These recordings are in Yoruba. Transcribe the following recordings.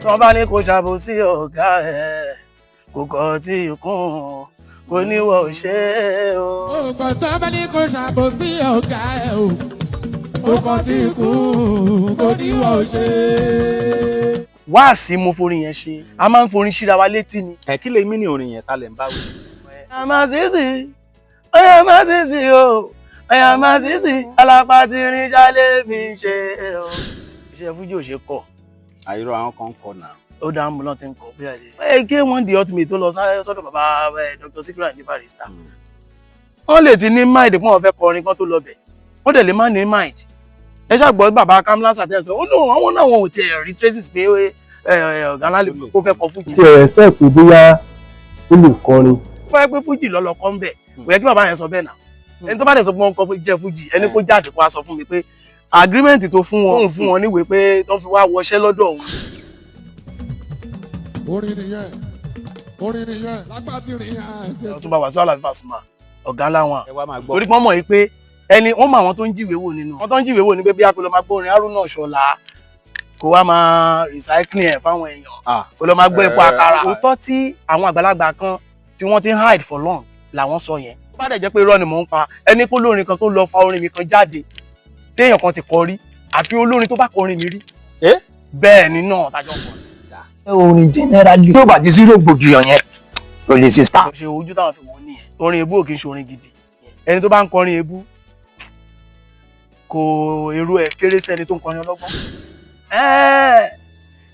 tán bá ní kó ṣàbòsí ọ̀gá ẹ̀ kò kọ́ tí kún kò níwọ̀ ṣe o. Òkò tó bá ní kó ṣàbòsí ọ̀gá ẹ̀ o. Òkò tí kún kò níwọ̀ ṣe. Wáàsí mo forin yẹn ṣe a máa ń forin ṣíra wa létí ni. Ẹ kí lè mí ní orin yẹn ta lẹ̀ ń bá wí. ọyà má sísì o ọyà má sísì alápá tí rin jálé mi ṣe o. Iṣẹ́ fújì ò ṣe kọ. Àìrọ̀ àwọn kan ń kọ náà. Ó dáhùn mú lọ́tí ń kọ bí àyè. Ké wọ́n di ultimate tó lọ sọ́dọ̀ bàbá Dr. Sikiru Ayinde Barrister. Wọ́n lè ti ní mind pé wọ́n fẹ́ kọrin kan tó lọ bẹ̀. Wọ́n dẹ̀ lè má ní mind. Ẹ ṣàgbọ́ bàbá Kamla Sàtẹ́sọ ó lóun àwọn náà wọn ò tiẹ̀ rí traces pé ọ̀gá ńlá lè kó fẹ́ kọ fújì. Ti ẹ̀ step bóyá ó lè kọrin. Ó fẹ́ pé fújì lọ́lọ́ kọ́ ń bẹ̀. Kò yẹ kí bàbá yẹn sọ bẹ́ẹ̀ náà. Ẹni tó bá dẹ̀ sọ pé wọ́n kọ́ jẹ́ fújì ẹni kó jáde kó wá sọ fún mi pé agreement tó fún wọn níwèé pé tó fi wá wọṣẹ́ lọ́dọ̀ òun. Orin nìyẹn lápá tí rìn àṣẹ. Ọ̀túnba Wasiu Alabi Pasuma ọ̀gá ńlá wọn. Ẹ wá máa gbọ́. Torí pé wọ́n mọ̀ yìí pé wọ́n mọ àwọn tó ń jíwèé wò nínú. Wọ́n tó ń jíwèé wò ní pé bí a kò lọ máa gbórin Haruna Ṣọlá kó wá máa recycling ẹ̀ fáwọn èèyàn kó lọ máa gbọ́ epo àkàrà. Òótọ́ tí àwọn àgbàlagbà kan tí wọ́n ti ń hide for long làwọn sọ yẹn. Ó bá dẹ̀ jẹ́ pé irọ́ ni mò ń pa ẹni kó lórin kan tó lọ fa orin mi kan jáde téèyàn kan ti kọ rí àfi olórin tó bá kọrin mi rí. Bẹ́ẹ̀ ni náà tájọ́ kọ. Orin generally tó bá ti sí rògbòdìyàn yẹn kò lè ṣe star. Ṣe ojú táwọn fi wò ó nìyẹn. Orin ebú ò kì í ṣe orin gidi. Ẹni tó bá ń kọrin ebú kò èrò ẹ̀ kéré sẹ́ni tó ń kọrin ọlọ́gbọ́n.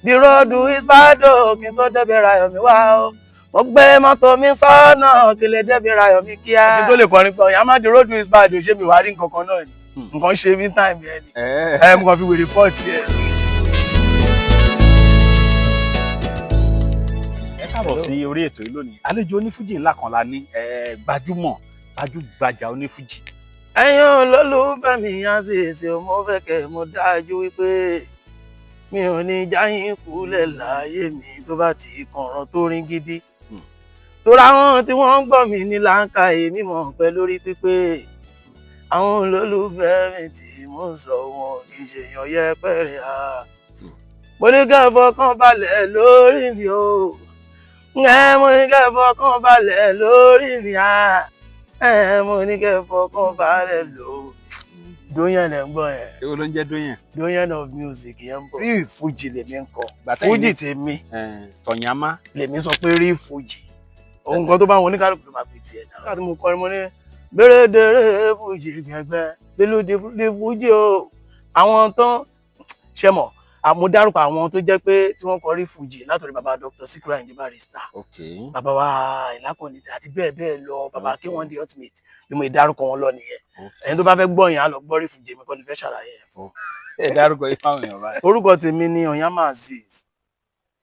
The road is bad o kí n tó débi rayọ̀ mi wá o. Mo gbé mọ́tò mi sọ́nà kí lè débi rayọ̀ mi kíá. Kí n tó lè kọrin pé ọ̀yà má the road is bad o ṣé mi wá rí nǹkan kan náà ni. Nǹkan ṣe mí time yẹn ni. Mo kàn fi wèrè pọ́ọ̀tì ẹ̀. Ẹ káàbọ̀ sí orí ètò yìí lónìí. Àlejò onífújì ńlá kan la ní gbajúgbajà onífújì. Ẹ̀yin olólùfẹ́ mi á sì ṣe mo fẹ́ kẹ́ mo dájú wípé mi ò ní jáyín kulẹ̀ láyé mi tó bá ti kànràn tó rin gidi. Torí àwọn tí wọ́n ń gbọ́ mi ní láǹkà èmi mọ̀ pẹ́ lórí pípé àwọn olólùfẹ́ mi tí mo sọ wọn kì í ṣe èèyàn yẹpẹrẹ à. Mo ní kẹ́ fọkàn balẹ̀ lórí mi o. Mo ní kẹ́ fọkàn balẹ̀ lórí mi à. Mo ní kẹ́ fọkàn balẹ̀ lórí. Dóyàn lẹ ń gbọ́ yẹn. Èwo ló ń jẹ́ Dóyàn? Dóyàn of music yẹn ń bọ̀. Rí ìfújì lèmi ń kọ. Fújì tèmi. Tọ̀yàmá. Lèmi sọ pé rí ìfújì. Ohun kan tó bá wọn oníkálùkù tó máa fi tiẹ̀ náà. Nígbà tí mo kọrin mo ní bẹ́rẹ̀dẹ̀rẹ̀ fújì gbẹ̀gbẹ́ bélódé fújì o. Àwọn tán ṣe mọ̀ mo dárúkọ àwọn tó jẹ́ pé tí wọ́n kọrí fújì látọ̀rí bàbá Dr. Sikiru Ayinde Barrister. Bàbá wa Ìlákọ̀ọ́nì àti bẹ́ẹ̀ bẹ́ẹ̀ lọ bàbá K1 the ultimate bí mo dárúkọ wọn lọ nìyẹn. Ẹni tó bá fẹ́ gbọ́ yẹn á lọ gbọ́ rí fújì mi kọ́ ni fẹ́ ṣàlàyé ẹ̀. Ẹ dárúkọ yìí fáwọn èèyàn báyìí. Orúkọ tèmi ni Onyama Azeez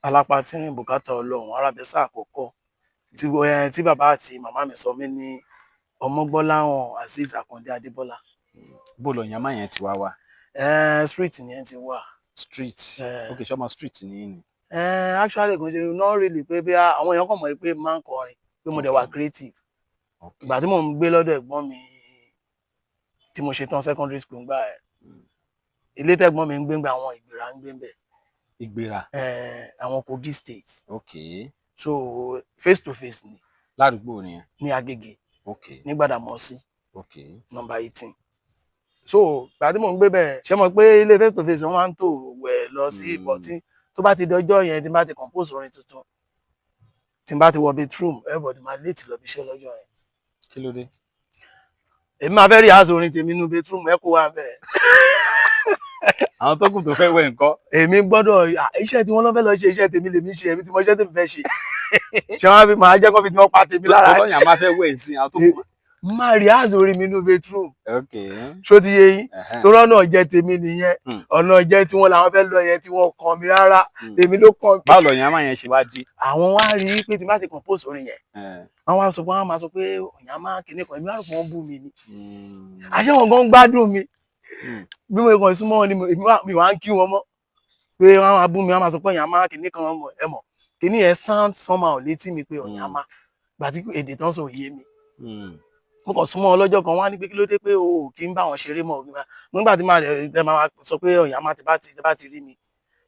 Alápá tí rìn bùkátà Ọlọ́run Arábẹ́sà àkọ́kọ́ tí bàbá àti màmá mi sọ mí ní Ọmọgbọ́láhàn Azeez Àkàndé Adébọ́lá. Bó lọ Onyama yẹn ti wá wá? Street ni yẹn ti wà. Street. Okay, ṣọmọ street ni. Actually kò ṣe not really pé bí àwọn èèyàn kàn mọ̀ pé máa ń kọrin pé mo dẹ̀ wà creative. Ìgbà tí mò ń gbé lọ́dọ̀ ẹ̀gbọ́n mi tí mo ṣe tán secondary school ń gbà ẹ̀. Ilé tẹ́gbọ́n mi ń gbé ń gbà àwọn Ìgbìrà ń gbé ń bẹ̀. Ìgbìrà? Àwọn Kogi state. Okay. So face to face ni. Ládùúgbò ni yẹn? Ní Agége. Okay. Ní Gbàdàmọ́sí. Okay. Number 18. So ìgbà tí mò ń gbé bẹ̀ ṣé mo pé ilé face to face wọ́n máa ń tò wẹ̀ lọ sí ìbọ̀tí tó bá ti dọjọ́ yẹn tí n bá ti compose orin tuntun tí n bá ti wọ bedroom everybody máa late lọ bí iṣẹ́ lọ́jọ́ yẹn. Kí ló dé? Èmi máa fẹ́ rí aṣọ orin tèmi nínú bedroom ẹ kó wá bẹ́ẹ̀. Àwọn tó kù tó fẹ́ wẹ̀ ńkọ́? Èmi gbọ́dọ̀ iṣẹ́ tí wọ́n lọ fẹ́ lọ ṣe iṣẹ́ tèmi lèmi ṣe èmi tí mo iṣẹ́ tèmi fẹ́ ṣe. Ṣé wọ́n fi máa jẹ́ kó fi tí wọ́n pa tèmi lára. Ọlọ́yìn àmá fẹ́ wẹ̀ sí àwọn tó kù. Máa rí aṣọ orin mi nínú bedroom. Okay. Ṣó ti yé yín? Torí ọ̀nà jẹ́ tèmi nìyẹn. Ọ̀nà jẹ́ tí wọ́n làwọn fẹ́ lọ yẹn tí wọ́n kàn mí rárá. Èmi ló kàn mí. Báwo lọ Onyama yẹn ṣe wá di? Àwọn wá rí pé tí bá ti compose orin yẹn. Wọ́n wá sọ pé wọ́n máa sọ pé Onyama kìíní kan èmi wá rò pé wọ́n bú mi ni. Àṣé wọn gan gbádùn mi. Bí mo kàn súnmọ́ wọn ni mi wá ń kí wọn mọ́. Pé wọ́n máa bú mi wọ́n máa sọ pé Onyama kìíní kan ẹ mọ̀. Kìíní yẹn sound somehow létí mi pé Onyama. Gbà tí èdè tán sọ yé mi. Mo kàn súnmọ́ ọlọ́jọ́ kan wá ní pé kí ló dé pé o kì í bá wọn ṣeré mọ́ nígbà tí máa sọ pé Onyama ti bá ti rí mi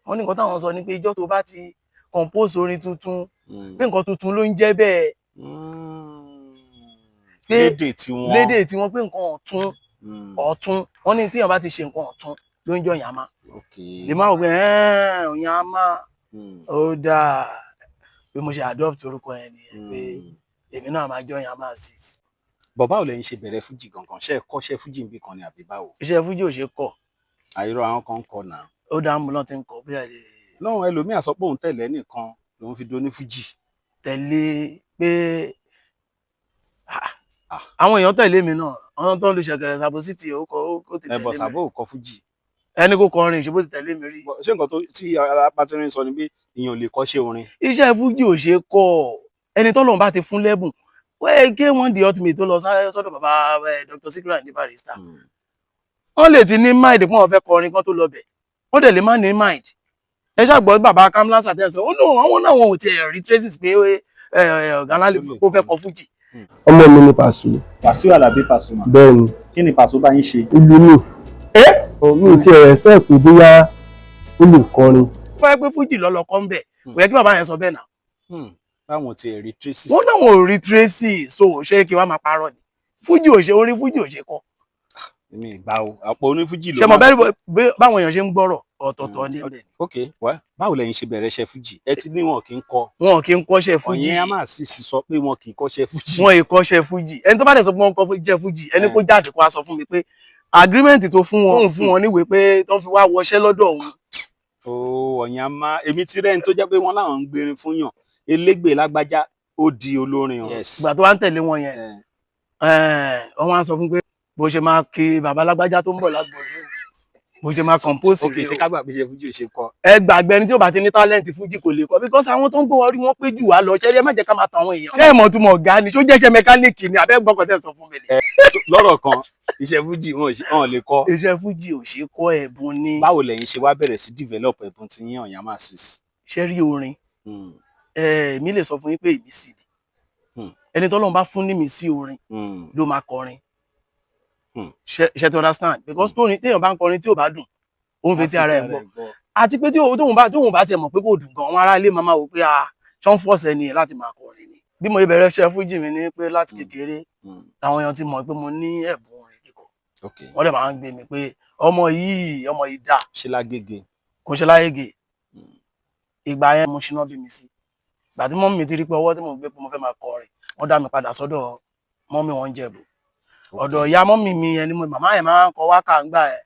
wọ́n ní nǹkan táwọn sọ ni pé ìjọ́ tó bá ti compose orin tuntun pé nǹkan tuntun ló ń jẹ́ bẹ́ẹ̀ lédè tiwọn pé nǹkan ọ̀tún wọ́n ní tíyàn bá ti ṣe nǹkan ọ̀tún ló ń jọ yàmá lè má wò pé yàmá ó dáa pé mo ṣe adopt orúkọ yẹn nìyẹn pé èmi náà máa jọ yàmá 6. bàbá ò lẹ́yìn ṣe bẹ̀rẹ̀ fújì gangan ṣe kọ́ṣẹ́ fújì níbì kan ni àbí báwo. iṣẹ́ fújì ò ṣe kọ̀. àìrọ̀ àwọn kan ń kọ náà. ó dáa mú lọ́n ti ń kọ bí àlè. náà ẹlòmíà sọ pé òun tẹ̀lé nìkan lòun fi do ní fújì. tẹ̀lé pé àwọn èèyàn tẹ̀lé mi náà àwọn tó ń lu ṣẹ̀kẹ̀rẹ̀ Sàbòsítì ó ti tẹ̀lé mi. ẹbọ Sàbò ò kọ fújì. ẹni kò kọrin ìṣèbó ti tẹ̀lé mi rí. ṣé nǹkan tó tí alápátírín sọ ni pé èèyàn lè kọ́ṣẹ́ orin. iṣẹ́ fújì ò ṣe kọ́ ẹni tọ́lọ́run bá ti fún lẹ́bùn wẹ́ẹ́ wọ́n di ultimate tó lọ sọ́dọ̀ bàbá Dr. Sikiru Ayinde Barrister. wọ́n lè ti ní mind pé wọ́n fẹ́ kọrin kan tó lọ bẹ̀ wọ́n dẹ̀ lè má ní mind. ẹ ṣàgbọ́ bàbá Kamla Sàtẹ́sọ ó lóun àwọn náà wọn ò tiẹ̀ rí traces pé ọ̀gá ńlá kó fẹ́ kọ fújì. ọmọ mi ni Pàṣọ. Wasiu Alabi Pasuma. bẹ́ẹ̀ni. kí ni Pàṣọ bá yín ṣe. ìlú mi mi ti respect pé bóyá ó lè kọrin. wọ́n yẹ pé fújì lọ́lọ́kọ́ ń bẹ̀ kò yẹ kí bàbá yẹn sọ bẹ́ẹ̀ náà. báwọn ti rí tracy. wọ́n náà ò rí tracy so ṣé kí wọ́n máa parọ́ ni fújì ò ṣe orin fújì ò ṣe kọ́. èmi ìgbà o àpò onífújì ló ṣe mọ̀ bẹ́ẹ̀ báwọn èèyàn ṣe ń gbọ́rọ̀ ọ̀tọ̀ọ̀tọ̀ ni. ok wá báwo lẹ́yìn ṣe bẹ̀rẹ̀ iṣẹ́ fújì ẹ ti ní wọn kì í kọ. wọn kì í kọ́ṣẹ́ fújì. ọ̀yẹ́ a máa sì sọ pé wọn kì í kọ́ṣẹ́ fújì. wọn ì kọ́ṣẹ́ fújì ẹni tó bá dẹ̀ sọ pé wọ́n kọ́ jẹ́ fújì ẹni kó jáde kó wá sọ fún mi pé agreement tó fún wọn níwèé pé tó fi wá wọṣẹ́ lọ́dọ̀ òun. ọ̀yẹ́ a máa èmi ti rẹ́ni tó jẹ́ pé wọ́n láwọn ń gbérin fún yàn elégbè lágbájá ó di olórin o. ìgbà tó wá ń tẹ̀lé wọn yẹn wọ́n wá sọ fún pé bó ṣe máa kí bàbá lágbájá tó ń bọ̀ lágbóyè bó ṣe máa compose rèé o. ṣe kágbà pé ṣe fújì ò ṣe kọ. ẹ gbàgbé ẹni tí ó bá ti ní talent fújì kò lè kọ because àwọn tó ń gbọ́ orí wọn pé jù wá lọ ṣẹ́rí ẹ má jẹ́ ká máa tàn àwọn èèyàn. ṣé ìmọ̀ túmọ̀ ọ̀gá ni ṣó jẹ́ iṣẹ́ mẹkáníìkì ni àbẹ́ gbọ́kàn tẹ̀ sọ fún mi. lọ́rọ̀ kan iṣẹ́ fújì wọn lè kọ. iṣẹ́ fújì ò ṣe kọ́ ẹ̀bùn ni. báwo lẹ́yìn ṣe wá bẹ̀rẹ̀ sí develop ẹ̀bùn tí yín Ọ̀yàn máa sì. ṣé rí orin èmi lè sọ fún yín pé ìmísí ni ẹni tọ́lọ́run bá fún ní ìmísí orin ló máa kọrin. ṣe to understand because téèyàn bá ń kọrin tí ò bá dùn òun fi ti ara ẹ̀ gbọ́ àti pé tóun bá tiẹ̀ mọ̀ pé kò dùn gan àwọn ará ilé máa wò pé ṣọ́n fọ́ọ̀sẹ̀ ni láti máa kọrin ni bí mo bẹ̀rẹ̀ ṣe fújì mi ní pé láti kékeré làwọn èèyàn ti mọ̀ pé mo ní ẹ̀bùn orin kíkọ wọ́n dẹ̀ máa ń gbé mi pé ọmọ yìí dà ṣe lágége kò ṣe láyége ìgbà yẹn mo ṣiná bí mi sí ìgbà tí mọ́mí mi ti rí pé ọwọ́ tí mo gbé pé mo fẹ́ máa kọrin wọ́n dá mi padà sọ́dọ̀ mọ́mí wọn Jẹ̀bú ọ̀dọ̀ ìyá mọ́mí mi ẹni mo màmá yẹn máa ń kọ wákà ń gbà ẹ̀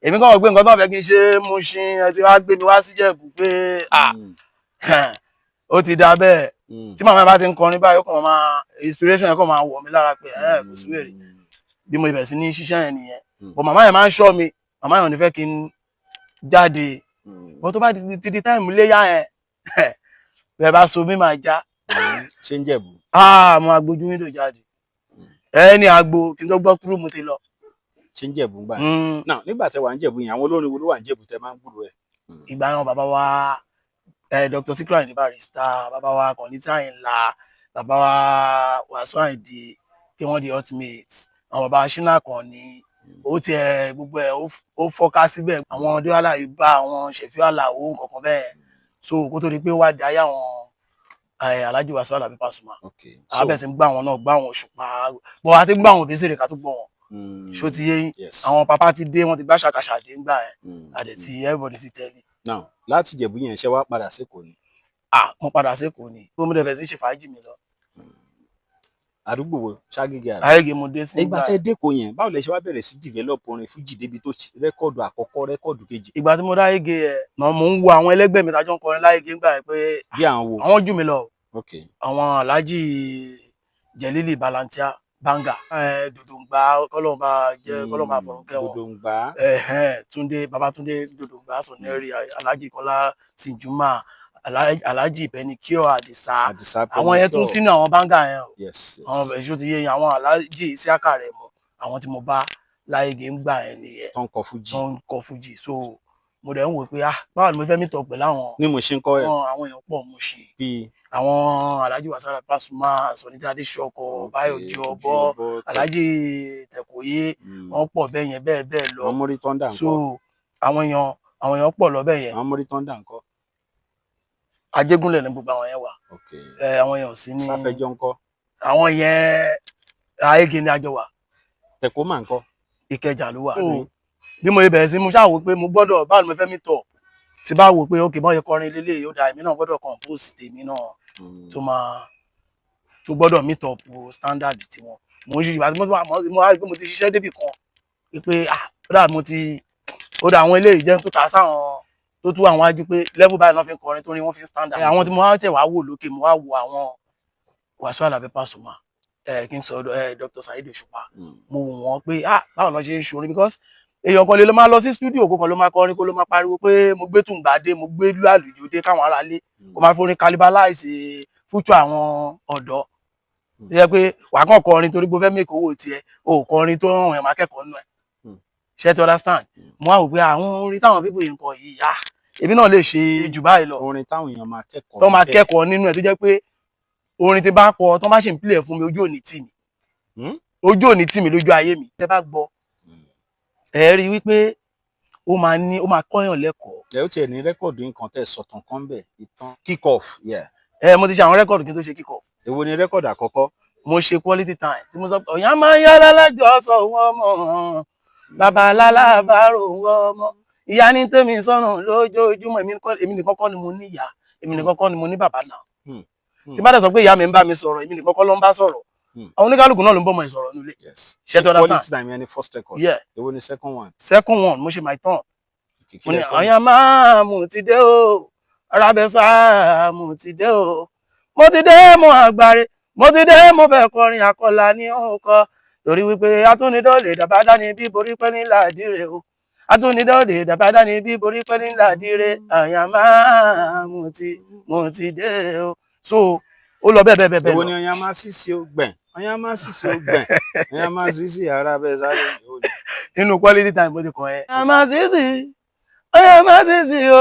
èmi kàn wọ́n gbé nǹkan tó fẹ́ kí n ṣe mú ṣin ẹ ti wá gbé mi wá sí Jẹ̀bú pé ó ti dá bẹ́ẹ̀ tí màmá yẹn bá ti ń kọrin báyìí ó kàn máa inspiration yẹn kàn máa wọ̀ mí lára pé kò sí wèrè bí mo ibẹ̀ sí ní ṣiṣẹ́ yẹn nìyẹn bọ̀ màmá yẹn máa ń ṣọ́ mi màmá yẹn ò ní fẹ́ kí n jáde bọ́ tó bá ti di táìmù léyà yẹn bẹ́ẹ̀ bá so mi máa já. ṣé ń Jẹ̀bú. mo agbójú wíńdò jáde ẹni àgbo kí n tó gbọ́ kúrò mo ti lọ. ṣé ń Jẹ̀bú gbà náà nígbà tẹ wà ń Jẹ̀bú yẹn àwọn olórin wo ló wà ń Jẹ̀bú tẹ máa ń gbúrò ẹ̀. ìgbà yẹn bàbá wa Dr. Sikiru Ayinde Barrister bàbá wa Kọ̀nítì Àyìnlá bàbá wa Wasiu Ayinde kí wọ́n di ultimate àwọn bàbá Ṣínà Àkànní ó tiẹ̀ gbogbo ẹ̀ ó fọ́ká síbẹ̀ àwọn Déwálé Àyùbá àwọn Ṣẹ̀fí Àlàó nǹkan bẹ́ẹ̀ so kó tó di pé wá di ayé àwọn Alhaji Wasiu Alabi Pasuma abẹ́sẹ̀ ń gbà wọn náà gbà wọn Òṣùpá bọ́ àti gbà wọn Obesere ká tó gbọ́ wọn ṣó ti yé àwọn papa ti dé wọn ti gbá ṣàkàṣà dé ńgbà ẹ̀ àdẹ̀tí everybody sì tẹ́lẹ̀. now láti Jẹ̀bú yẹn ṣe wá padà sékòó ni. mo padà sékòó ni mo dẹ̀ fẹ́ sí ṣe fàájì mi lọ. àdúgbò wo Ṣàgégé àná. Àgégé mo dé sí. ìgbà tẹ́ dẹ́kọ̀ yẹn báwo lẹ ṣe wá bẹ̀rẹ̀ sí develop orin fújì débi tó rẹ́kọ̀dù àkọ́kọ́ rẹ́kọ̀dù kejì. ìgbà tí mo dá Àgégé ẹ̀ mò ń wo àwọn ẹlẹ́gbẹ́ mi tájọ́ ń kọrin láyégé ńgbà ẹ̀ pé bí àwọn wo. àwọn jù mí lọ. àwọn Alhaji Jelili Balantia Banga Dòdòǹgbà kọlọmba jẹ kọlọmba fọrùnkẹ wọn Dòdòǹgbà Túndé Babátúndé Dòdòǹgbà Sọnẹrì Alhaji Kọlá Sinjuma Alhaji Bẹnikíọ Àdìsá àwọn yẹn tún sínú àwọn Banga yẹn o àwọn bẹ̀ṣọ́ ti yé yẹn àwọn Alhaji Isiaka rẹ̀ mọ́ àwọn tí mo bá láyégé ń gbà yẹn nìyẹn tó ń kọ fújì so mo dẹ̀ ń wò pé báwo ni mo fẹ́ mìtọ̀ pẹ̀lú àwọn ní mo ṣe ń kọ́ ẹ̀ àwọn èèyàn pọ̀ mo ṣe àwọn Alhaji Wasiu Alabi Pasuma Sọ̀nítì Adéṣọkọ Báyọ̀jẹ́ Ọbọ Alhaji Tẹ̀kọ̀yé wọ́n pọ̀ bẹ́ẹ̀ yẹn bẹ́ẹ̀ lọ so àwọn èèyàn àwọn èèyàn pọ̀ lọ́bẹ̀ yẹn. àwọn mórí tán dà ńkọ́. Ajégúnlẹ̀ ní gbogbo àwọn yẹn wà. Okay. Àwọn èèyàn sí ní. Sáfẹ́jọ́ ńkọ́. àwọn yẹn Ayége ni àjọ wà. Tẹ̀kómà ńkọ́. Ìkẹjà ló wà. bí mo bẹ̀rẹ̀ sí mo ṣáà wò pé mo gbọ́dọ̀ báwo ni mo fẹ́ mi tọ̀ tí bá wò pé okay bọ́n yẹ kọrin lélẹ̀ yóò da èmi náà gbọ́dọ̀ compose tèmi náà tó gbọ́dọ̀ meet up standard tiwọn. mo ń ṣe ìgbà tí mo wá rí pé mo ti ṣiṣẹ́ débì kan pé ó dà àwọn eléyìí jẹ́ tó ta sáwọn tó tú àwọn ajú pé level báyìí náà fi ń kọrin tó ní wọ́n fi ń standard. àwọn tí mo wá tẹ̀ wá wò lókè mo wá wo àwọn Wasiu Alabi Pasuma kí n sọ Dr. Saheed Òṣùpá mo wò wọ́n pé báwo lọ ṣe ń ṣorin because èèyàn kan lè lọ máa lọ sí studio kó kan ló máa kọrin kó ló máa pariwo pé mo gbé tùǹgbà dé mo gbé lú àlùjọ dé káwọn ará lé kó máa forin cannibalize future àwọn ọ̀dọ́ tó yẹ pé wà kàn kọrin torí bó fẹ́ make owó tiẹ̀ o kọrin tó ràn ẹ̀ máa kẹ́kọ̀ọ́ nù ẹ̀ ṣe to understand mo wá wò pé àwọn orin táwọn pípò yìí ń kọ yìí èmi náà lè ṣe jù báyìí lọ orin táwọn èèyàn máa kẹ́kọ̀ọ́ tó máa kẹ́kọ̀ọ́ nínú ẹ̀ tó jẹ́ pé orin tí bá kọ tó bá ṣe ń play fún mi ojú òní tì mí lójú ayé mi tẹ́ bá gbọ́ ẹ rí wípé ó máa kọ́yàn lẹ́kọ̀ọ́. ẹ ó tiẹ̀ ní rẹ́kọ̀dù nǹkan tẹ́ sọ̀tàn kan bẹ̀ ìtàn kick off. mo ti ṣe àwọn rẹ́kọ̀dù kí n tó ṣe kick off. èwo ni rẹ́kọ̀dù àkọ́kọ́. mo ṣe quality time tí mo sọ pé ọ̀yàn máa ń yára lájọ sọ wọn mọ̀ bàbá alábàárò wọn mọ̀ ìyá ní tèmi sọ̀rùn lójoojúmọ́ èmi nìkan kọ́ ni mo ní ìyá èmi nìkan kọ́ ni mo ní bàbá náà. tí bá dẹ̀ sọ pé ìyá mi ń bá mi sọ̀rọ̀ èmi nìkan kọ́ ló ń bá sọ̀rọ̀ àwọn oníkálùkù náà ló ń bọ́ ọmọ ìsọ̀rọ̀ nílé. ṣe tó understand. quality time yẹn ni first record. èwo ni second one. second one mo ṣe my turn. mo ní ọ̀yàn máa mú ti dé o arábẹ́sà mú ti dé o mo ti dé mo àgbáre mo ti dé mo fẹ́ kọrin àkọlà ní òǹkọ torí wípé atúnidọ́lẹ̀ dàbádá ni bí borí pẹ́ nílà àdìrẹ o atúnidọ́lẹ̀ dàbádá ni bí borí pẹ́ nílà àdìrẹ ọ̀yàn máa mú ti dé o so ó lọ bẹ́ẹ̀ bẹ́ẹ̀ bẹ́ẹ̀ lọ. èwo ni ọ̀yàn máa sísè ó gbẹ̀n ọ̀yàn máa sísè ó gbẹ̀n ọ̀yàn máa sísè arábẹ́sà lónìí. inú quality time mo ti kọ ẹ. ọ̀yàn máa sísè o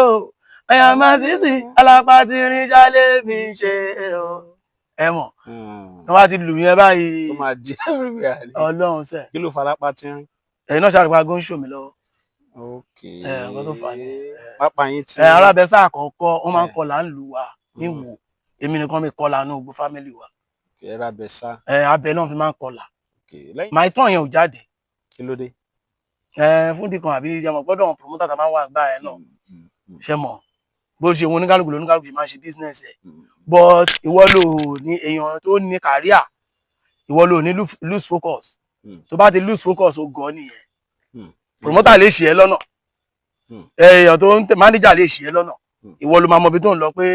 ọ̀yàn máa sísè alápá ti rin ṣálé mi ṣe o. ẹ mọ̀ tí wọ́n bá ti lù yẹn báyìí. ó máa di everywhere. Ọlọ́run sẹ́. kí ló falápá ti rin. ẹ̀yin náà ṣàrùpá gó ń ṣò mí lọ́wọ́. ok nǹkan tó fà á ní. pápá yín ti. arábẹ́sà àkọ́kọ́ wọ́n máa ń kọlà ń lù wá ní wò èmi nìkan mi kọlà ní gbogbo fámìlì wa. arábẹ́sà. abẹ náà fi máa ń kọlà. my turn yẹn ò jáde. kí ló dé. fún dìkan àbí ìjẹmọ gbọ́dọ̀ wọn promoter tá máa ń wà gbà ẹ náà ṣe mọ bó ṣe wọn oníkálùkù lóníkálùkù máa ń ṣe business ẹ but ìwọ ló ní èèyàn tó ní career ìwọ ló ní lose focus tó bá ti lose focus ó gọ nìyẹn promoter lè ṣe ẹ lọ́nà èèyàn tó ń manager lè ṣe ẹ lọ́nà ìwọ ló máa mọ ibi tó ń lọ pé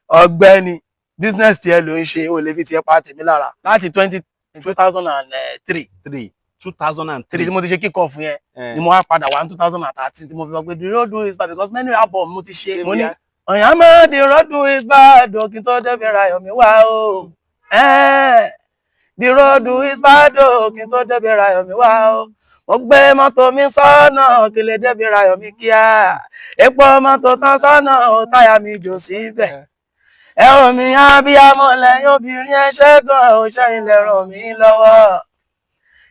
ọ̀gbẹ́ni business tiẹ̀ ló ń ṣe ó lè fi tiẹ̀ pa tèmi lára láti 2003 tí mo ti ṣe kick off yẹn ni mo wá padà wá ní 2013 tí mo fi sọ pé the road is bad because many album mo ti ṣe mo ní ọ̀yàn mọ́ the road is bad kí n tó débi rayọ̀ mi wá o the road is bad kí n tó débi rayọ̀ mi wá o mo gbé mọ́tò mi sọ́nà kí lè débi rayọ̀ mi kíá epo mọ́tò tán sọ́nà táyà mi jò síbẹ̀ ẹ ò mi abiyamọ lẹ́yìn obìnrin ẹ ṣẹ́gun ò ṣẹ́yìn lè ràn mí lọ́wọ́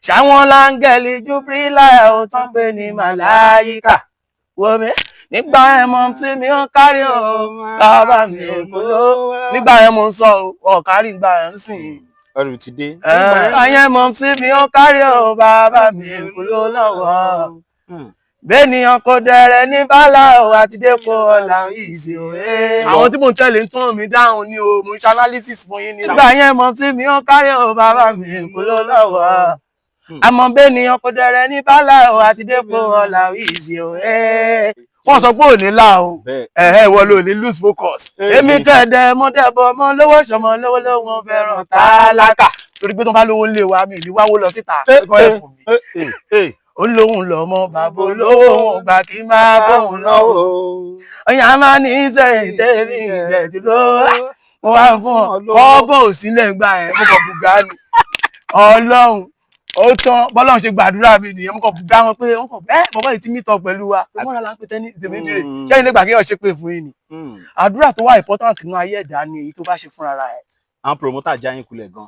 ṣàwọn láńgẹ̀lì júbílà ò tán pé ní màláyíkà wo mi nígbà yẹn mo tí mi ń kárí o bàbá mi èkúló nígbà yẹn mo sọ ọ kárí ìgbà yẹn sìn. ọrùn ti dé. ayé mo tí mi ń kárí o bàbá mi èkúló lọ́wọ́ bẹ́ẹ̀niyàn kò dẹ̀rẹ̀ ní bálá o àti dépò ọ̀là ìsì òwe. àwọn tí mo ń tẹ̀lé ń tán mi dáhùn ni o mo ń ṣe analysis fún yín ni. nígbà yẹn mo tí mi ń kárí o bàbá mi èkúló lọ́wọ́ àmọ́ bẹ́ẹ̀niyàn kò dẹ̀rẹ̀ ní bálá o àti dépò ọ̀là ìsì òwe. wọ́n sọ pé ò ní là o ìwọ ló ní lose focus. èmi kẹ̀dẹ̀ mo dẹ̀bọ̀ mo lówó ṣọmọ lówó lówó fẹ́ràn tálákà torí pé tó bá lówó ń lé wa mi ìlú wáwó lọ síta olóhùn lọmọ bàbá olóhùn gbà kí máa bóhùn náwó ọyàn máa ní sẹ́yìn tẹrí rẹ dúró mo wá fún ọbọ òsínlẹ̀ gbà ẹ mo kọ bùgá ni Ọlọ́run ó tán bọ́lọ́run ṣe gbàdúrà mi nìyẹn mo kọ bùgá wọn pé wọn kọ bàbá yìí ti mí tọ pẹ̀lú wa pé wọn là ń pè tẹni tèmi dìre kẹyìn lè gbà kí ọṣẹ pé fún yín ni àdúrà tó wà important nínú ayé ẹ̀dá ni èyí tó bá ṣe fúnra ẹ. àwọn promoter já yín kulẹ̀ gan.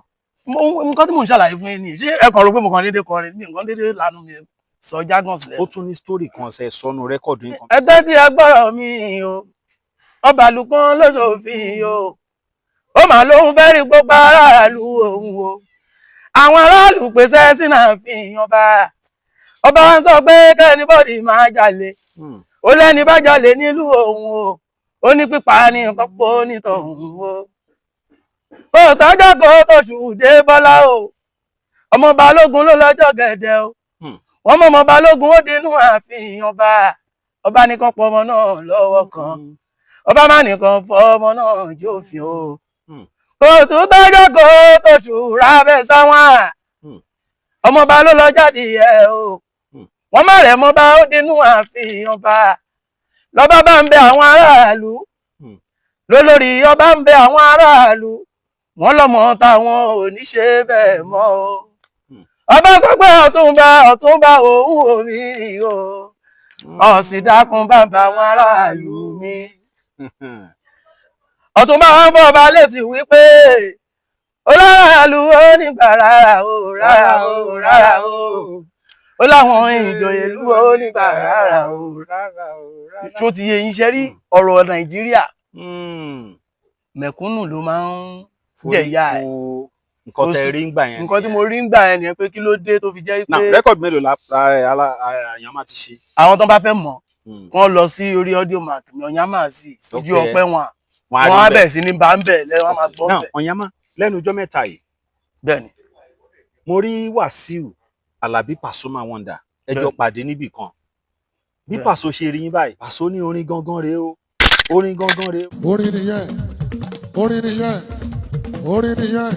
nǹkan tí mò ń ṣàlàyé fún yín ni ṣé ẹ kàn rò pé mo kàn déédéé kọrin mi nǹkan déédéé lanu mi sọ jágàn sílẹ̀. ó tún ní story kan ṣe sọnù rẹ́kọ̀dù nǹkan. ẹgbẹ́ tí ẹ gbọ́rọ̀ mi o ọba lùpọ̀n lóṣòfin o ó mà lóun fẹ́ rí gbogbo aráàlú òun o àwọn aráàlú pèsè sínú àfihàn ọba wọn sọ pé kẹ́nìbọ̀dì máa jalè ó lẹ́ni bá jalè nílùú òun o ó ní pípa ní nǹkan pọ̀ nítọ̀hún o kò tọ́jọ́ kó tóṣù dé bọ́lá o ọmọ balógun ló lọ́jọ́ gẹ̀dẹ̀ o wọ́n mọ̀ ọmọ balógun ó dínú ààfin ọba nìkan pọ̀ ọmọ náà lọ́wọ́ kan ọba má nìkan fọ ọmọ náà jófin o kò tún tọ́jọ́ kó tóṣù rábẹ́ sáwọn ọmọọba ló lọ jáde ẹ o wọ́n má rẹ̀ mọ́ba ó dínú ààfin ọba lọ́ba bá ń bẹ àwọn aráàlú lólórí ọba ń bẹ àwọn aráàlú wọ́n lọ́mọ táwọn ò ní ṣe bẹ́ẹ̀ mọ́ o ọba sọ pé ọ̀túnba òun omi o ọ̀sìn dákun bàbá àwọn aráàlú mi ọ̀túnba wọn bọ̀ ọba létí wípé oláràlú ó nígbà rárá o ó láwọn ìjòyè ìlú ó nígbà rárá o ṣó ti yé yín ṣe rí ọ̀rọ̀ Nàìjíríà mẹ̀kúnnù ló máa ń jẹ̀yà ẹ̀ nǹkan tẹ rí ń gbà yẹn nǹkan tí mo rí ń gbà yẹn nìyẹn pé kí ló dé tó fi jẹ́ pé rẹ́kọ̀dù mélòó àyàn máa ti ṣe. àwọn tó bá fẹ́ mọ̀ wọ́n lọ sí orí audio mark ní Ọ̀yàmá sí ìjú ọpẹ́ wọn á bẹ̀ sí ní bá ń bẹ̀ lẹ́wọ́n á máa gbọ́ bẹ̀. Ọ̀yàmá lẹ́nu ọjọ́ mẹ́ta yìí bẹ́ẹ̀ni mo rí Wàsíù Àlàbí Pasuma Wonder ẹjọ́ pàdé níbì kan bí Paso ṣe rí yín báyìí Paso ní orin gangan rèé o orin gangan rèé. orin nìyẹn orin nìyẹn orin nìyẹn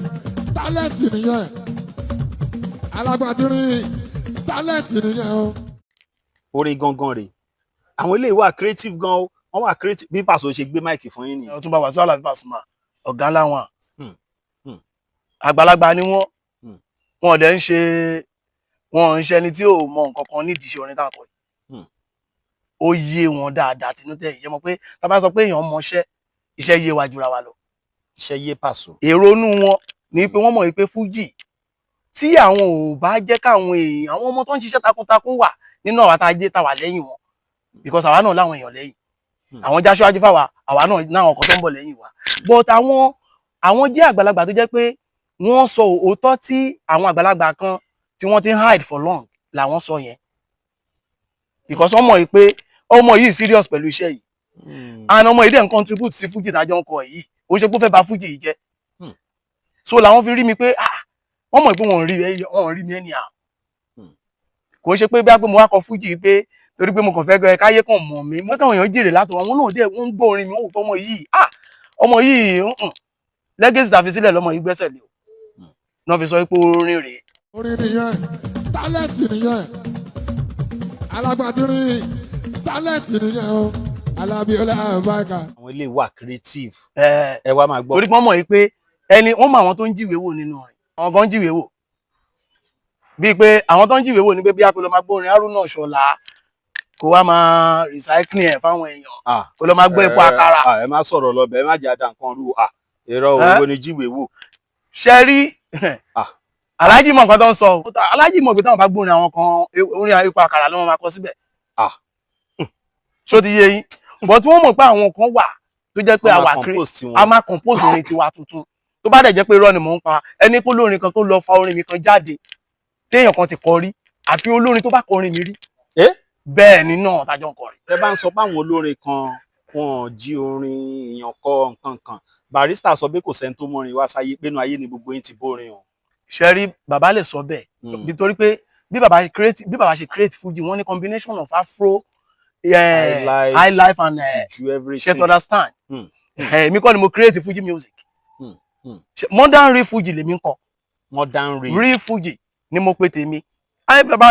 tálẹ́ǹtì nìyẹn alágbàtìrì tálẹ́ǹtì nìyẹn o. orin gangan rèé àwọn eléyìí wà creative gan o wọ́n wà creative bí Paso ṣe gbé máìkì fún yín nìyẹn. Ọ̀túnba Wàsíù Àlàbí Pasuma ọ̀gá láwọn àgbàlagbà ni wọ́n wọn dẹ̀ ń ṣe wọn ń ṣe ẹni tí ò mọ nǹkan kan nídìí iṣẹ́ orin tààkọ yìí ó yé wọn dáadáa tinútẹ̀ yìí mọ̀ pé tá bá sọ pé èèyàn mọṣẹ́ iṣẹ́ yé wa jura wa lọ. iṣẹ́ yé Paso. èrò inú wọn ni pé wọ́n mọ̀ pé fújì tí àwọn ò bá jẹ́ káwọn èèyàn àwọn ọmọ tó ń ṣiṣẹ́ takuntakun wà nínú àwa tá a jẹ́ tàwa lẹ́yìn wọn because àwa náà láwọn èèyàn lẹ́yìn àwọn já síwájú fáwa àwa náà náwọn kan tó ń bọ̀ lẹ́yìn wa but àwọn jẹ́ àgbàlagbà tó jẹ́ pé wọ́n sọ òótọ́ tí àwọn àgbàlagbà kan tí wọ́n ti ń hide for long làwọn sọ yẹn because wọ́n mọ̀ pé ọmọ yìí serious pẹ̀lú iṣẹ́ yìí and ọmọ yìí dẹ̀ ń contribute sí fújì tájọ́ ń kọ yìí ó ṣe pé ó fẹ́ bà fújì yìí jẹ́ so làwọn fi rí mi pé wọ́n mọ̀ pé wọ́n rí mi ẹni à kò ṣe pé bí a pé mo wá kọ fújì pé torí pé mo kàn fẹ́ káyé kàn mọ̀ mí mo káwọn èèyàn jèrè látọ̀ àwọn náà dẹ̀ wọ́n ń gbọ́ orin mi wọ́n wò pé ọmọ yìí legacy tàfi sílẹ̀ lọ́mọ yìí gbẹ́sẹ̀ lé o náà fi sọ pé orin rèé. orin nìyẹn tálẹ́ǹtì nìyẹn alágbàtìrì tálẹ́ǹtì nìyẹn o Alábíọ́lá Àbáyíká. àwọn ilé wà creative ẹ wá máa gbọ́. torí wọ́n mọ̀ yìí pé wọ́n mọ àwọn tó ń jíwèé wò nínú rẹ̀ àwọn kan ń jíwèé wò bíi pé àwọn tó ń jíwèé wò ní pé bí akọlọ máa gbórin Haruna Ṣọlá kó wá máa recycling ẹ̀ fáwọn èèyàn kó lọ máa gbọ́ epo àkàrà. ẹ má sọ̀rọ̀ lọ́bẹ̀ ẹ má jẹ́ àdá nǹkan rú èrò òwò ni jíwèé wò. ṣe rí aláàjì mọ̀ nǹkan tó ń sọ aláàjì mọ̀ pé táwọn bá gbórin àwọn kan orin epo àkàrà ló máa kọ síbẹ̀ ṣó ti yé yín but wọ́n mọ̀ pé àwọn kan wà tó jẹ́ pé a máa compose orin tiwa tuntun tó bá dẹ̀ jẹ́ pé irọ́ ni mò ń pa ẹni kó lórin kan tó lọ fa orin mi kan jáde téèyàn kan ti kọ rí àfi olórin tó bá kọrin mi rí bẹ́ẹ̀ ni náà tájọ́ ń kọrin. ẹ bá ń sọ pé àwọn olórin kan wọn jí orin èèyàn kọ nǹkan kan Barrister sọ pé kò sẹ́ni tó mọrin wá sáyé pénú ayé ni gbogbo yín ti bórin o. ṣe rí bàbá lè sọ bẹ́ẹ̀ nítorí pé bí bàbá ṣe create Fuji wọ́n ní combination of Afro high life and ṣe to understand èmi kọ́ ni mo create Fuji music modern real Fuji lèmi ń kọ modern real Fuji ni mo pe tèmi ayé bàbá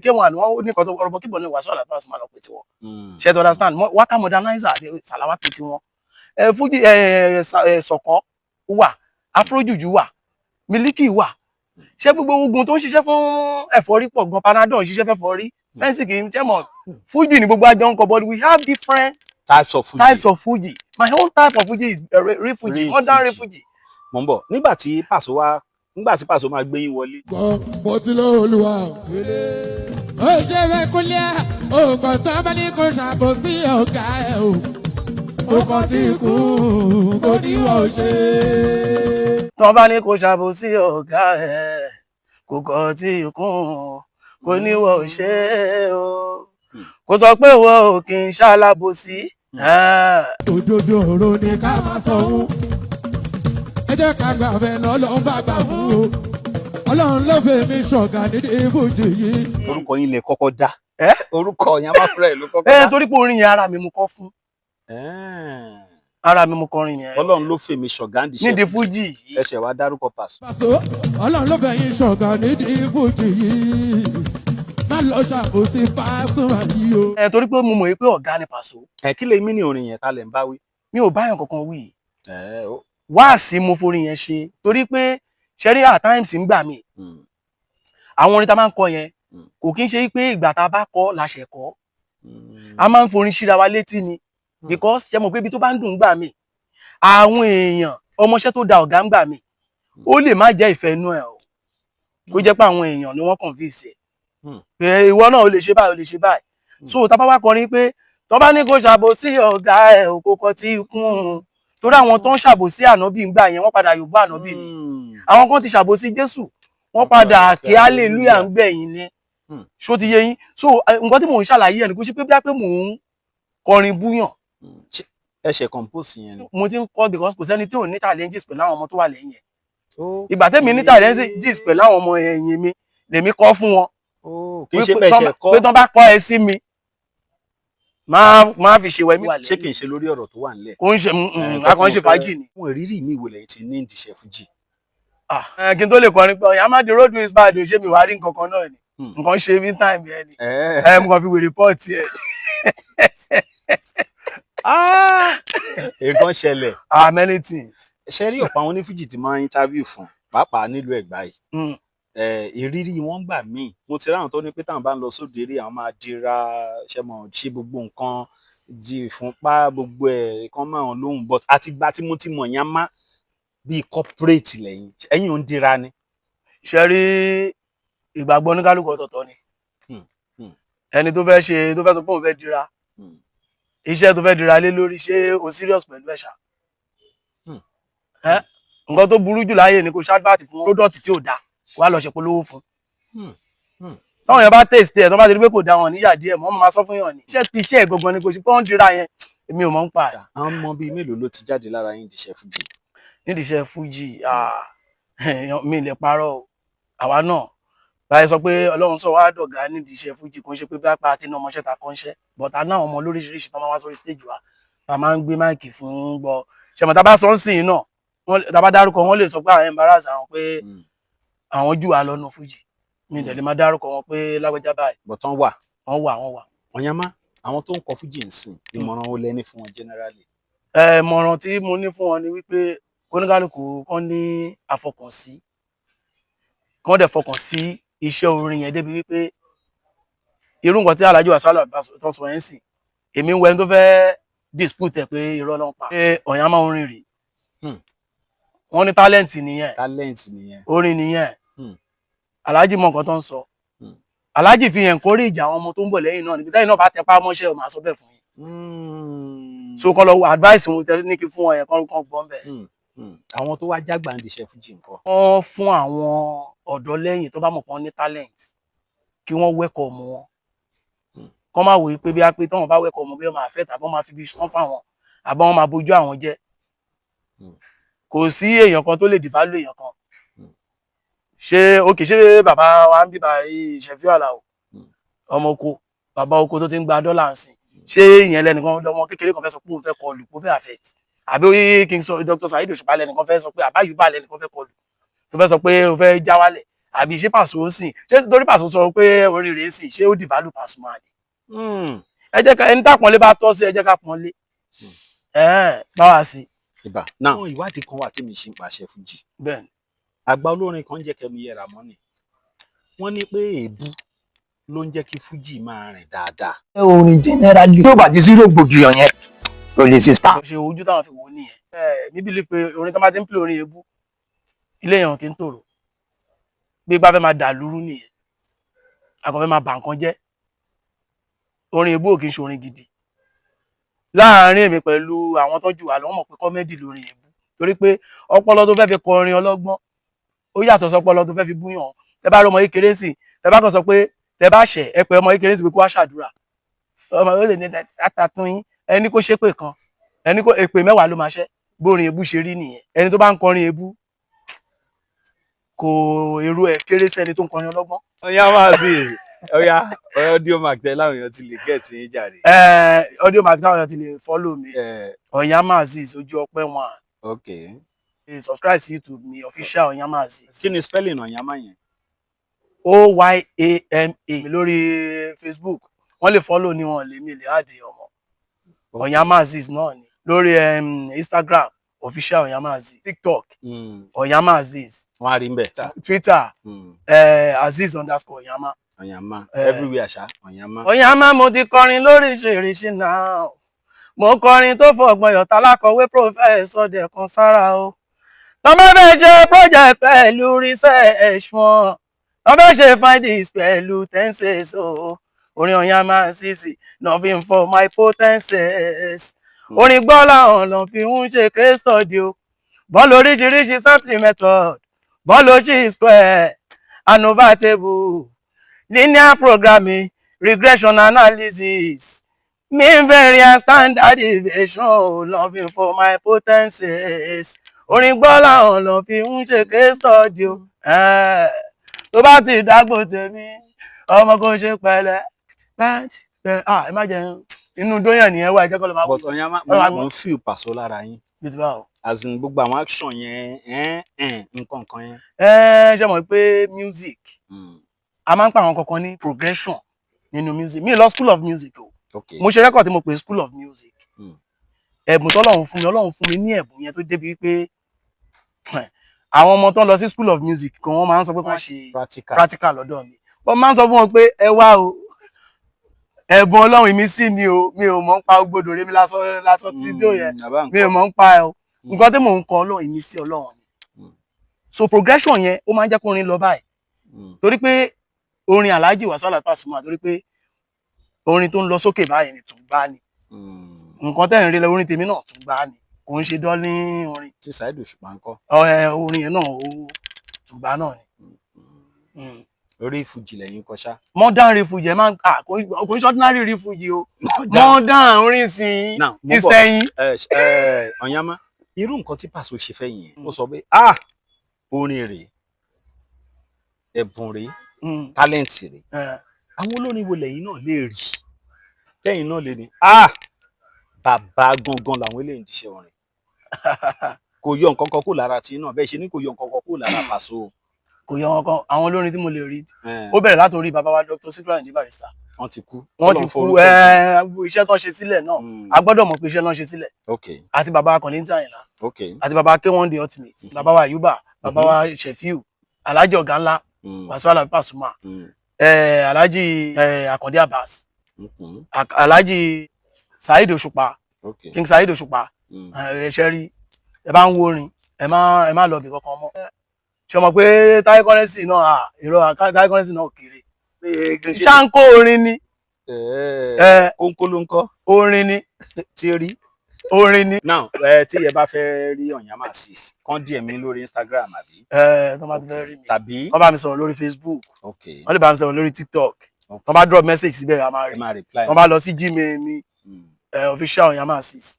K1 wọn ní kan tó ọ̀rọ̀ kíbọ̀ ní Wàsíù Àlàbí Pasuma lọ pé tiwọn ṣe to understand waka modernizer Salawa pé tiwọn Fuji sọ̀kọ́ wà Afrojuju wà Miliki wà ṣé gbogbo ogun tó ń ṣiṣẹ́ fún ẹ̀fọ́rí pọ̀ gan Panadol ṣiṣẹ́ fẹ́ fọ́rí fẹ́ǹsì kì í ṣe mọ̀ Fuji ni gbogbo àjọ ń kọ but we have different types of Fuji my own type of Fuji is real Fuji modern real Fuji. mo ń bọ̀ nígbà tí Paso máa gbé yín wọlé. mo ti lọ Olúwa ó ṣe fẹ́ kúlẹ̀ ògbọ̀n tó bá ní kó ṣàbòsí ọ̀gá ẹ̀ o ó kàn tí kú kò níwọ̀ ò ṣe. tán bá ní kó ṣàbòsí ọ̀gá ẹ̀ kò kọ́ tí kún kò níwọ̀ ò ṣe o kò sọ pé ìwọ ò kì í ṣalábòsí. òdodo ọ̀rọ̀ ni ká máa sọ wọ́n ẹ jẹ́ ká gbà bẹ́ẹ̀ lọ́lọ́run bá gbà fún o ọlọ́run ló fẹ́ mi ṣọ̀gá nídìí ibùjì yìí. orúkọ yín lè kọ́kọ́ dá orúkọ yẹn má fúnra ẹ̀ ló kọ́kọ́ dá. torí pé orin yẹn ara mi mo kọ fún ara mi mo kọrin yẹn. ọlọ́run ló fèmí ṣọ̀gá nídìí fújì yìí. ẹsẹ̀ wa dárúkọ Paso. ọlọ́run ló fẹ́ yín ṣọ̀gá nídìí ibùjì yìí má lọ ṣàkóso Pasuma yìí o. torí pé mo mọ̀ pé ọ̀gá ni Paso. kí lè mí ní orin yẹn ta lẹ̀ ń bá wí. mi ò báyọ̀ kankan wí. wáàsí mo forin yẹn ṣe torí pé ṣẹ́rí at times ń gbà mí àwọn orin tá máa ń kọ yẹn kò kí ń ṣe pé ìgbà tá a bá kọ láṣẹ kọ a máa ń forin ṣíra wa létí ni because ṣe mọ̀ pé ibi tó bá ń dùn gbà mí àwọn èèyàn ọmọọṣẹ́ tó da ọ̀gá ń gbà mí ó lè má jẹ́ ìfẹ́ inú ẹ̀ o kó jẹ́ pé àwọn èèyàn ni wọ́n convince ẹ̀ pé ìwọ náà ó lè ṣe báyìí ó lè ṣe báyìí so tá bá wá kọrin pé tó bá ní kó ṣàbòsí ọ̀gá ẹ̀ òkòkò tí kún un torí àwọn tó ń ṣàbòsí ànábì ń gbà yẹn wọ́n padà yògbó ànábì ni àwọn kan ti ṣàbòsí Jésù wọ́n padà kí hallelujah ń gbẹ̀yìn ni ṣó ti yé yín so nǹkan tí mò ń ṣàlàyé ẹ̀ ni kò ṣe pé bí mò ń kọrin búyàn. ẹ ṣe compose yẹn ni. mo ti ń kọ́ because kò sẹ́ni tí ò ní challenges pẹ̀lú àwọn ọmọ tó wà lẹ́yìn ẹ̀. ìgbà tẹ́mi ní challenges pẹ̀lú àwọn ọmọ ẹ̀yìn mi lèmi kọ́ fún wọn. kì í ṣe bẹ́ẹ̀ ṣe kọ́ pé tán bá kọ́ ẹ sí mi máa fi ṣe wẹ̀ mí. ṣé kì í ṣe lórí ọ̀rọ̀ tó wà nílẹ̀. kò ń ṣe akọ̀ ń ṣe fàájì ni. fún ìrírí mi ìwòlẹ̀ ti ní ìdíṣẹ́ fújì. kí n tó lè kọrin pé ọ̀yà má di road is bad ṣé mi wá rí nǹkan kan náà ni nǹkan ṣe mí time yẹn ni mo kàn fi wèrè pọ́ọ̀tì ẹ̀. nǹkan ṣẹlẹ̀. Many things. ṣe rí ọ̀pọ̀ àwọn onífújì tí máa ń interview fún pàápàá nílùú Ẹ̀gbá yìí ìrírí wọn gbà míì mo ti ráhùn tó ní pé táwọn bá ń lọ sóde eré àwọn máa dira ṣe gbogbo nǹkan di ìfúnpá gbogbo ẹ̀ kan máa hàn lóhùn but àtìgbà tí mo ti mọ̀ yẹn má bíi corporate lẹ́yìn ẹ̀yìn ò ń dira ni. ṣe rí ìgbàgbọ́ oníkálukú ọ̀tọ̀ọ̀tọ̀ ni ẹni tó fẹ́ sọ pé òun fẹ́ dira iṣẹ́ tó fẹ́ dira lé lórí ṣé o serious pẹ̀lú ẹ̀ṣà nǹkan tó burú jù láyé ni kò ṣáàbàtì fún product tí ò dáa wà lọ ṣe polówó fún táwọn èèyàn bá taste ẹ̀ tó bá ti rí pé kò dá wọn níyà díẹ̀ mọ́ máa sọ fún yàn ní iṣẹ́ gangan ni kò sí pé wọ́n dira yẹn èmi ò mọ̀ ń pa ẹ̀. àwọn ọmọ bíi mélòó ló ti jáde lára yín nídìí iṣẹ́ fújì mi lè parọ́ àwa náà báyìí sọ pé Ọlọ́run sọ wá dọ̀gá nídìí iṣẹ́ fújì kò ń ṣe pé bí apá àti iná ọmọọṣẹ́ ta kọ́ ń ṣẹ́ but a náà ọmọ lóríṣiríṣi tó máa wá sórí stage wa ta máa ń gbé máìkì fún gbọ́ ṣẹ̀mọ̀ tá bá sọ ń sìn náà tá bá dárúkọ wọn lè sọ pé àwọn embarrass àwọn pé àwọn jù wá lọ́nà fújì mi dẹ̀ lè máa dárúkọ wọn pé lágbájá báyìí. bọ̀tán wà. wọ́n wà. ọ̀yàmá àwọn tó ń kọ fújì ń sìn ìmọ̀ràn wo lẹ ní fún wọn generally. ìmọ̀ràn tí mo ní fún wọn ni wípé kóníkálùkù kan ní àfọkànsí kán dẹ̀ fọkàn sí iṣẹ́ orin yẹn débi wípé irú nǹkan tí Alhaji Wasiu tó sọ yẹn sìn èmi ń wẹni tó fẹ́ dispute ẹ̀ pé irọ́ ló ń pa pé Ọ̀yàmá orin rè wọ́n ní talent nìyẹn orin nìyẹn Alhaji mọ nǹkan tó ń sọ Alhaji fi encourage àwọn ọmọ tó ń bọ̀ lẹ́yìn náà níbi táyì náà bá tẹpá mọ́ṣẹ́ ọ̀ máa sọ bẹ́ẹ̀ fún yín so kọ́ lọ advice wọn tẹ́lẹ̀ ní kí fún wọn yẹn kọ́ gbọ́n bẹ́ẹ̀. àwọn tó wá jágbà ń diṣẹ́ fújì nǹkan. wọ́n fún àwọn ọ̀dọ́ lẹ́yìn tó bá mọ̀ pé wọ́n ní talent kí wọ́n welcome wọn kọ́ máa wòye pé bí a pé tọ́wọ́n bá welcome bí wọ́n máa fẹ́ tàbí wọ́n máa fi bí sán fáwọn àbá wọn máa bójú àwọn jẹ́ kò sí èèyàn kan tó lè devalue èèyàn kan ṣé bàbá wa ń bíbá Ṣẹ̀fíù Àlàó ọmọ oko bàbá oko tó ti ń gba dọ́là ń sìn ṣé ìyẹn lẹ́nìkan lọ́mọ kékeré kan fẹ́ sọ pé òun fẹ́ kọlù kó fẹ́ affect àbí oye kí n sọ Dr. Saheed Òṣùpá lẹ́nìkan fẹ́ sọ pé àbáyùbá lẹ́nìkan fẹ́ kọlù tó fẹ́ sọ pé ó fẹ́ já wálẹ̀ àbí ṣé Paso ń sìn ṣé torí Paso sọ pé orin rẹ̀ ń sìn ṣé ó devalue Pasuma ni. ẹ jẹ́ ká ẹni tápọ̀nlé bá tọ́ sí ẹ jẹ́ ká pọ́nlé báwa sí. ìbà náà àwọn ìwádìí kan wà tí mi ṣe ń pàṣẹ fújì. bẹ́ẹ̀ni. àgbà olórin kan jẹ́ kẹ́mi yẹra mọ́ ni wọ́n ní pé èébú ló ń jẹ́ kí fújì máa rìn dáadáa. orin generally tó bá ti sí rògbòdìyàn yẹn kò lè ṣe star. ṣe ojú táwọn fi wò ó nìyẹn mi believe pé orin tó máa ti ń pè orin èébú ilé èèyàn kì í tòrò bí gbà fẹ́ máa dà lúrú nìyẹn àkànfẹ́ máa bà nǹkan jẹ́ orin èébú ò kì í ṣe orin gidi láàárín èmi pẹ̀lú àwọn tó jù wá lọ wọ́n mọ̀ pé kọ́mẹ́dì lórin èébú torí pé ọpọlọ tó fẹ́ fi kọrin ọlọ́gbọ́n ó yàtọ̀ sọpọlọ tó fẹ́ fi búyàn tẹ bá rí ọmọ kékeré sí tẹ bá kàn sọ pé tẹ bá ṣẹ̀ ẹ pé ọmọ kékeré sí pé kó wá ṣàdúrà ọmọ yóò lè ní àtàtún yín ẹni kó ṣépè kan ẹni kó èpè 10 ló máa ṣẹ́ bórin èébú ṣe rí nìyẹn ẹni tó bá ń kọrin èébú kò èrò ẹ̀ kéré sẹ́ni tó ń kọrin ọlọ́gbọ́n. ọ̀yá máa sí ọ̀yá audio mark tẹ láwọn èèyàn ti lè get yín jàre. audio mark táwọn èèyàn ti lè follow mi Onyama Azeez ojú ọpẹ́ wọn. Okay. Subscribe sí YouTube mi official Onyama Azeez. Kí ni spelling Onyama yẹn? Oyama lórí Facebook wọ́n lè follow ni wọ́n lè mi lè add ọmọ Onyama Azeez náà ni lórí Instagram official Onyama Azeez, TikTok Onyama Azeez, wọ́n á rí ńbẹ̀. Twitter Azeez_Onyama. Onyama everywhere ṣá Onyama. Onyama mo ti kọrin lóríṣiríṣi náà mo kọrin tó fọgbọ́n yọ̀tá lákọ̀wé Professor Dẹ̀kun Sára o tọ́ bá fẹ́ ṣe project pẹ̀lú research wọn tọ́ bá ṣe findings pẹ̀lú tenses o orin Onyama Azeez nothing for my potences orin gbọ́ làwọn lọ fi ń ṣe case study o bọ́ọ̀lù oríṣiríṣi sampling method bọ́ọ̀lù oṣì square ANOVA table linear programming regression analysis mean variance standard deviation loving for my potences orin gbọ́ làwọn lọ fi ń ṣe case study o tó bá ti dágbò tèmi ọmọ kò ṣe pẹ̀lẹ́ ẹ má jẹ inú dóyàn nìyẹn wá ìjẹ́kọ́ ló máa wù. But Onyama mo ń feel Paso lára yín. bí ti bá o. As in gbogbo àwọn action yẹn nǹkan kan yẹn. ṣe mọ̀ pé music a máa ń pa àwọn kankan ní progression nínú music mi lọ school of music o mo ṣe record tí mo pè school of music ẹ̀bùn tọ́lọ́run fún mi ní ẹ̀bùn yẹn tó débi wípé àwọn ọmọ tó ń lọ sí school of music kan wọ́n máa ń sọ pé kán ṣe practical lọ́dọ̀ mi wọ́n máa ń sọ fún wọn pé ẹ wá o ẹ̀bùn Ọlọ́run mi sì ni o mi ò mọ̀ ń pa gbọdọ̀ rẹ mi lásán tí bí ó yẹ mi ò mọ̀ ń pa ẹ o nǹkan tí mò ń kọ Ọlọ́run mi sí Ọlọ́run ni so progression yẹn ó máa ń jẹ́ kó orin lọ báyìí torí pé orin Alhaji Wasiu Alabi Pasuma torí pé orin tó ń lọ sókè báyìí ni tùngbá ni nǹkan tẹ́ ń rí lọ orin tèmi náà tùngbá ni kò ń ṣe dán ní orin tí Saheed Òṣùpá ń kọ orin yẹn náà ó tùngbá náà ni orí Fuji lẹ́yìn kọ ṣá. Modern refugee máa ń kò ń ṣe ordinary refugee o modern orin sí ìsẹ̀yìn. Onyama irú nǹkan tí Paso ṣe fẹ́ yẹn ó sọ pé orin rèé ẹ̀bùn rèé tálẹ́ǹtì rèé àwọn olórin wo lẹ́yìn náà lè rí lẹ́yìn náà lè ní bàbá gangan làwọn eléyìí ti ṣe orin kò yọ nǹkan kan kó lára tí náà bẹ́ẹ̀ ṣe ní kò yọ nǹkan kan kó lára Paso. Kò yọ wọn kan àwọn olórin tí mo lè rí ó bẹ̀rẹ̀ látòrí bàbá wa Dr. Sikiru Ayinde Barrister. wọ́n ti kú iṣẹ́ tó ń ṣe sílẹ̀ náà a gbọ́dọ̀ mọ̀ pé iṣẹ́ náà ṣe sílẹ̀ àti bàbá wa Kollington Ayinla àti bàbá K1 The Ultimate bàbá wa Ayuba bàbá wa Shefiu Alhaji ọ̀gá ńlá Wasiu Alabi Pasuma Alhaji Akande Abbas Alhaji Saheed Òṣùpá King Saheed Òṣùpá ẹ̀ṣẹ̀ rí ẹ bá ń wo orin ẹ má lọ bì kankan mọ́ ṣe mọ̀ pé Taye Currency náà èrò Taye Currency náà kéré ṣáńkó orin ni òǹkólóńkọ́ orin ni tí rí orin ni. now tí ẹ bá fẹ́ rí Onyama Azeez kàn DM mi lórí Instagram àbí. tó bá ti fẹ́ rí mi tàbí wọ́n bá mi sọ̀rọ̀ lórí Facebook wọ́n lè bá mi sọ̀rọ̀ lórí TikTok tó bá drop message síbẹ̀ a máa rí tó bá lọ sí Gmail mi official Onyama Azeez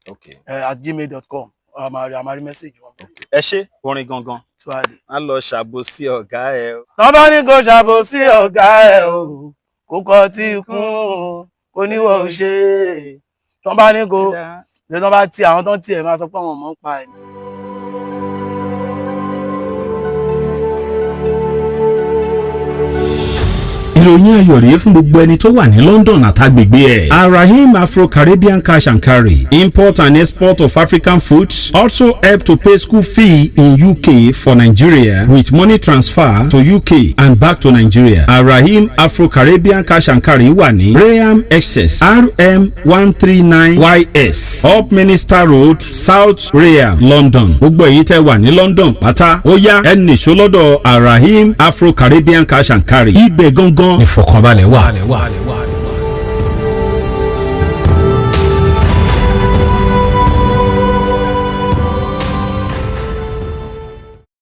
@gmail.com a máa rí message wọn. ẹ ṣe orin gangan a lọ ṣàbòsí ọ̀gá ẹ o. wọ́n bá ní kó ṣàbòsí ọ̀gá ẹ o kó kọ́ tí kún kó níwọ̀ ṣe tọ́ bá ní kó tọ́ bá ti àwọn tó ń tiẹ̀ máa sọ pé àwọn ọmọ ń pa ẹ̀. ìròyìn ayọ̀ rèé fún gbogbo ẹni tó wà ní London àtàgbègbè ẹ̀. Arahim Afro-Caribbean Cash and Carry import and export of African foods also help to pay school fee in UK for Nigeria with money transfer to UK and back to Nigeria. Arahim Afro-Caribbean Cash and Carry wà ní Graham Excess RM 139YS Up Minister Road South Graham London. gbogbo èyí tẹ́ wà ní London pátá ó yá ẹnì ṣó lọ́dọ̀ Arahim Afro-Caribbean Cash and Carry ibẹ̀ gangan ní ìfọ̀kànbalẹ̀ wà.